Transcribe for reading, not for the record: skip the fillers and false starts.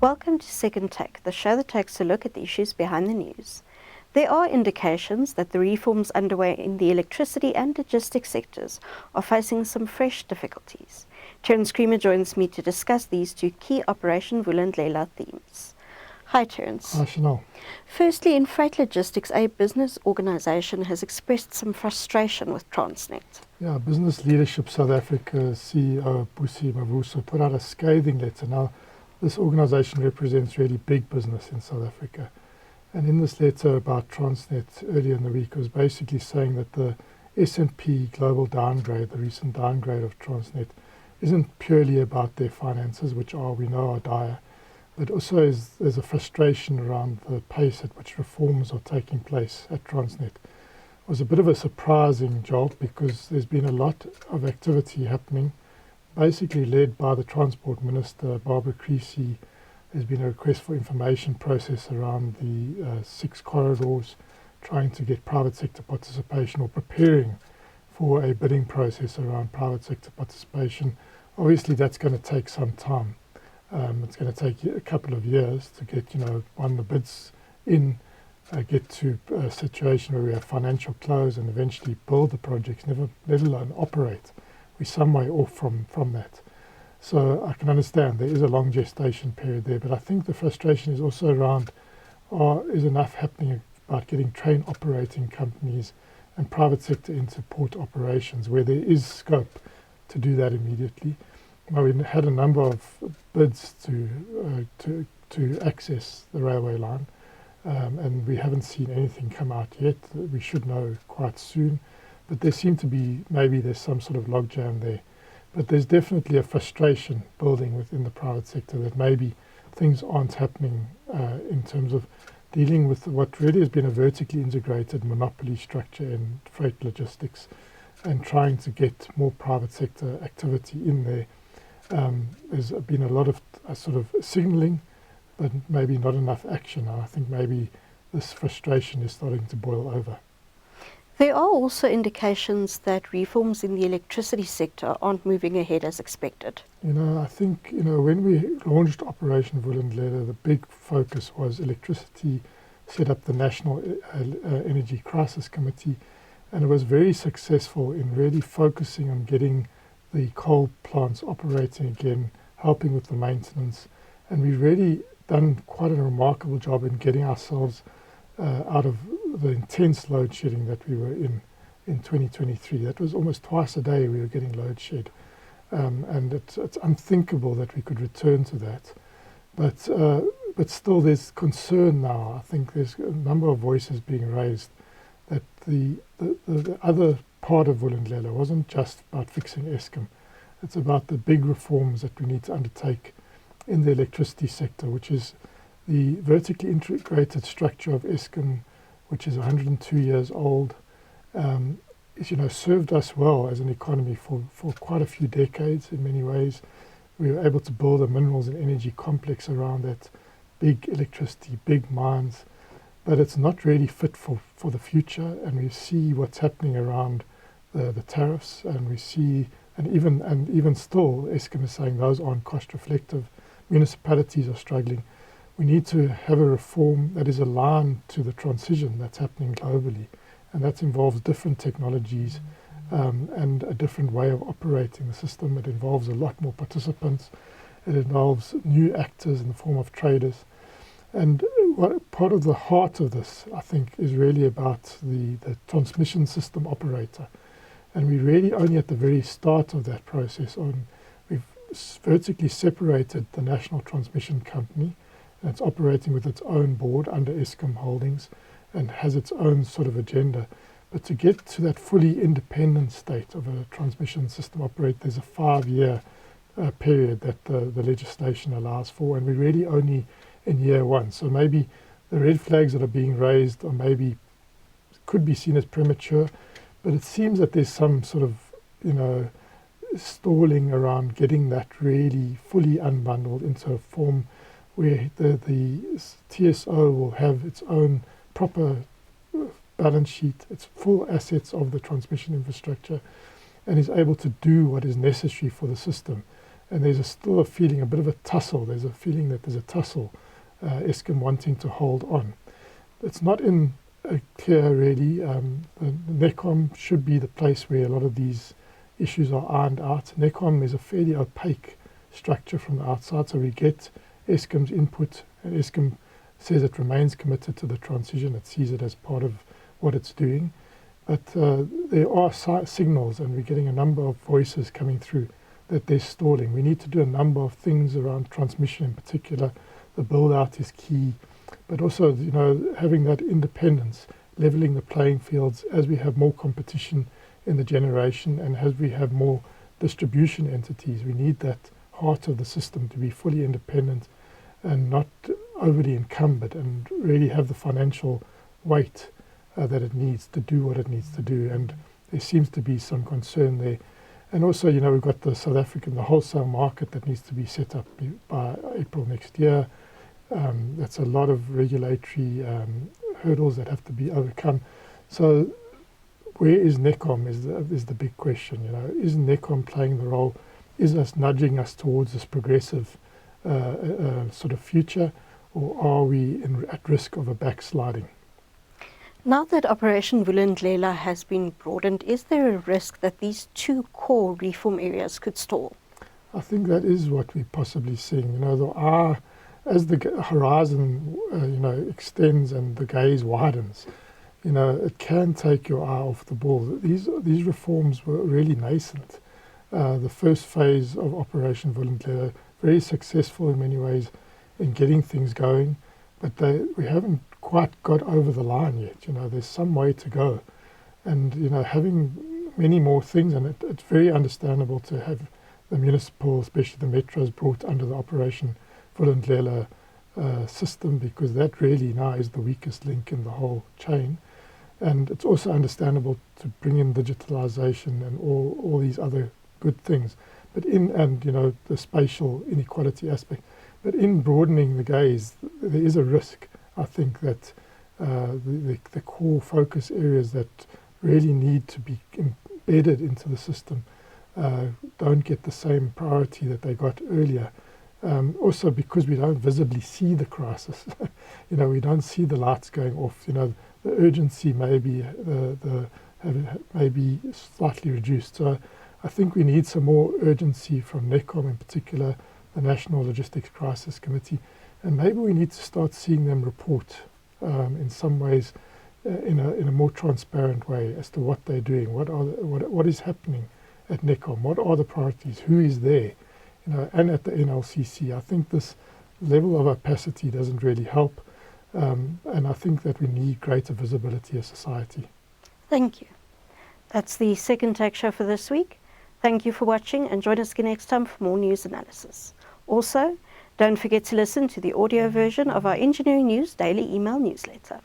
Welcome to Second Take, the show that takes a look at the issues behind the news. There are indications that the reforms underway in the electricity and logistics sectors are facing some fresh difficulties. Terence Creamer joins me to discuss these two key Operation Vulindlela themes. Hi, Terence. Hi, Chanel. Firstly, in freight logistics, a business organisation has expressed some frustration with Transnet. Yeah, Business Leadership South Africa CEO Busi Mavuso put out a scathing letter. Now, this organisation represents really big business in South Africa. And in this letter about Transnet earlier in the week, it was basically saying that the S&P global downgrade, the recent downgrade of Transnet, isn't purely about their finances, which we know are dire, but also there's a frustration around the pace at which reforms are taking place at Transnet. It was a bit of a surprising jolt because there's been a lot of activity happening, basically led by the Transport Minister, Barbara Creecy. There's been a request for information process around the 6 corridors, trying to get private sector participation or preparing for a bidding process around private sector participation. Obviously, that's going to take some time. It's going to take a couple of years to get, the bids in, get to a situation where we have financial close and eventually build the projects, let alone operate. We're some way off from that. So I can understand there is a long gestation period there, but I think the frustration is also around, is enough happening about getting train operating companies and private sector into port operations where there is scope to do that immediately. Well, we had a number of bids to access the railway line, and we haven't seen anything come out yet. We should know quite soon, but there seem to be, maybe there's some sort of logjam there. But there's definitely a frustration building within the private sector that maybe things aren't happening in terms of dealing with what really has been a vertically integrated monopoly structure in freight logistics and trying to get more private sector activity in there. There's been a lot of sort of signalling, but maybe not enough action. And I think maybe this frustration is starting to boil over. There are also indications that reforms in the electricity sector aren't moving ahead as expected. I think, when we launched Operation Vulindlela, the big focus was electricity, set up the National Energy Crisis Committee, and it was very successful in really focusing on getting the coal plants operating again, helping with the maintenance. And we've really done quite a remarkable job in getting ourselves out of the intense load shedding that we were in 2023. That was almost twice a day we were getting load shed. And it's unthinkable that we could return to that. But still there's concern now. I think there's a number of voices being raised that the other part of Vulindlela wasn't just about fixing Eskom. It's about the big reforms that we need to undertake in the electricity sector, which is the vertically integrated structure of Eskom, which is 102 years old, served us well as an economy for quite a few decades in many ways. We were able to build a minerals and energy complex around that, big electricity, big mines, but it's not really fit for the future. And we see what's happening around the tariffs, and we see, and even still, Eskom is saying those aren't cost reflective. Municipalities are struggling. We need to have a reform that is aligned to the transition that's happening globally, and that involves different technologies and a different way of operating the system. It involves a lot more participants. It involves new actors in the form of traders. And part of the heart of this, I think, is really about the transmission system operator. And we're really only at the very start of that process. We've vertically separated the National Transmission Company, and it's operating with its own board under Eskom Holdings and has its own sort of agenda. But to get to that fully independent state of a transmission system operator, there's a 5-year period that the legislation allows for, and we're really only in year 1. So maybe the red flags that are being raised or maybe could be seen as premature, but it seems that there's some sort of, stalling around getting that really fully unbundled into a form where the TSO will have its own proper balance sheet, its full assets of the transmission infrastructure, and is able to do what is necessary for the system. And there's still a feeling, a bit of a tussle. There's a feeling that there's a tussle, Eskom wanting to hold on. It's not in clear, really. The NECOM should be the place where a lot of these issues are ironed out. NECOM is a fairly opaque structure from the outside, so we get Eskom's input, and Eskom says it remains committed to the transition. It sees it as part of what it's doing. But there are signals, and we're getting a number of voices coming through that they're stalling. We need to do a number of things around transmission in particular. The build-out is key, but also, having that independence, leveling the playing fields as we have more competition in the generation and as we have more distribution entities. We need that heart of the system to be fully independent and not overly encumbered, and really have the financial weight that it needs to do what it needs to do. And there seems to be some concern there. And also, we've got the the wholesale market that needs to be set up by April next year. That's a lot of regulatory hurdles that have to be overcome. So where is NECOM is the big question. Is NECOM playing the role? Is us nudging us towards this progressive sort of future, or are we at risk of a backsliding? Now that Operation Vulindlela has been broadened, is there a risk that these two core reform areas could stall? I think that is what we're possibly seeing. As the horizon, extends and the gaze widens, it can take your eye off the ball. These reforms were really nascent. The first phase of Operation Vulindlela, very successful in many ways in getting things going, but we haven't quite got over the line yet. There's some way to go. And, having many more things, and it's very understandable to have the municipal, especially the metros, brought under the Operation Vulindlela system, because that really now is the weakest link in the whole chain. And it's also understandable to bring in digitalization and all these other good things, but the spatial inequality aspect. But in broadening the gaze, there is a risk, I think, that the core focus areas that really need to be embedded into the system don't get the same priority that they got earlier. Also because we don't visibly see the crisis. We don't see the lights going off. The urgency may be slightly reduced. So I think we need some more urgency from NECOM in particular, the National Logistics Crisis Committee, and maybe we need to start seeing them report in some ways in a more transparent way as to what they're doing, what is happening at NECOM, what are the priorities, who is there, and at the NLCC. I think this level of opacity doesn't really help, and I think that we need greater visibility as society. Thank you. That's the Second Take Show for this week. Thank you for watching, and join us again next time for more news analysis. Also, don't forget to listen to the audio version of our Engineering News daily email newsletter.